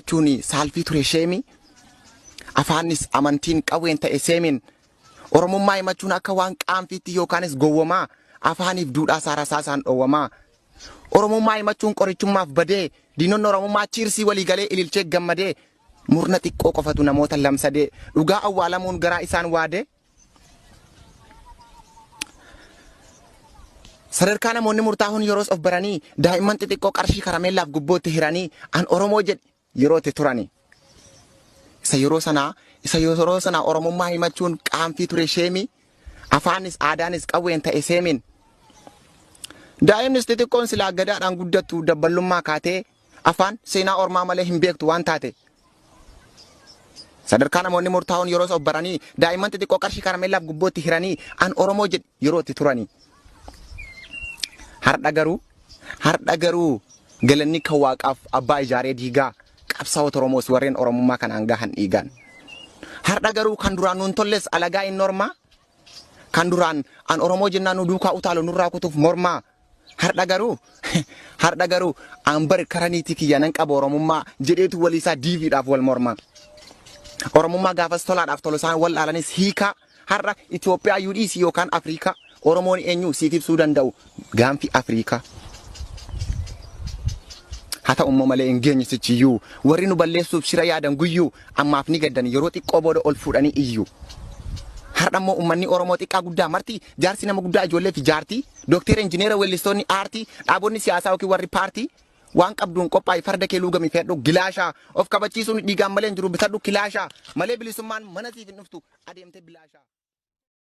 Chuni salfii ture sheemi afaanis amantiin qawween ta'e seemin oromummaa himachuun akka waan qaanfiitti yookaanis gowwamaa afaaniif duudhaa saarasaasaan dhoowwamaa oromummaa himachuun qorichummaaf badee diinonni oromummaa chiirsii walii galee ililchee gammadee murna xiqqoo qofatu namoota lamsadee dhugaa awwaalamuun garaa isaan waade sadarkaa namoonni murtaa'uun yeroos of baranii daa'imman xixiqqoo qarshii karameellaaf gubbootti hiranii an oromoo jedhe yerootti turani isa yeroo sana oromummaa himachuun qaanfii ture sheemi afaanis aadaanis qawween ta'e seemin daa'imnis xixiqqoon silaa gadaadhaan guddattu dabballummaa kaatee afaan seenaa ormaa malee hin beektu waan taate sadarkaa namoonni murtaa'uun yeroos of baranii daa'imman xixiqqoo qarshii karameellaaf gubbootti hiranii an oromoo jedhe yerootti turani Har'a garuu galanni kan waaqaaf abbaa ijaaree diigaa qabsaa'ota Oromoos warreen Oromummaa kan hangahan dhiigaan. Har'a garuu kan duraan nuun tolles alagaa inni ormaa kan duraan an Oromoo jennaan nu duukaa utaalu nurraa kutuuf mormaa. Har'a garuu an bari karaniitii kiyyanan qaba Oromummaa jedheetu waliisaa diiviidhaaf wal mormaa. Oromummaa gaafas tolaadhaaf tolosaan wal dhaalanis hiikaa har'a Itoophiyaa UDC yookaan Afrikaa. Oromoon eenyu siif ibsuu danda'u gaanfi Afrikaa. Haa ta'u malee hin geenye sichiyyuu warri nu balleessuuf shira yaadan guyyuu ammaaf ni gaddan yeroo xiqqoo booda ol fuudhanii iyyuu. Har'a immoo uummanni Oromoo xiqqaa guddaa marti jaarsi nama guddaa ijoollee fi jaartii dookteera injineera weellistoonni aartii dhaabonni siyaasaa yookiin warri paartii waan qabduun qophaa'e farda kee luugame fedhu gilaashaa of kabachiisuun dhiigaan malee hin jiru bitadhu kilaashaa malee bilisummaan mana siif hin dhuftu adeemte bilaashaa.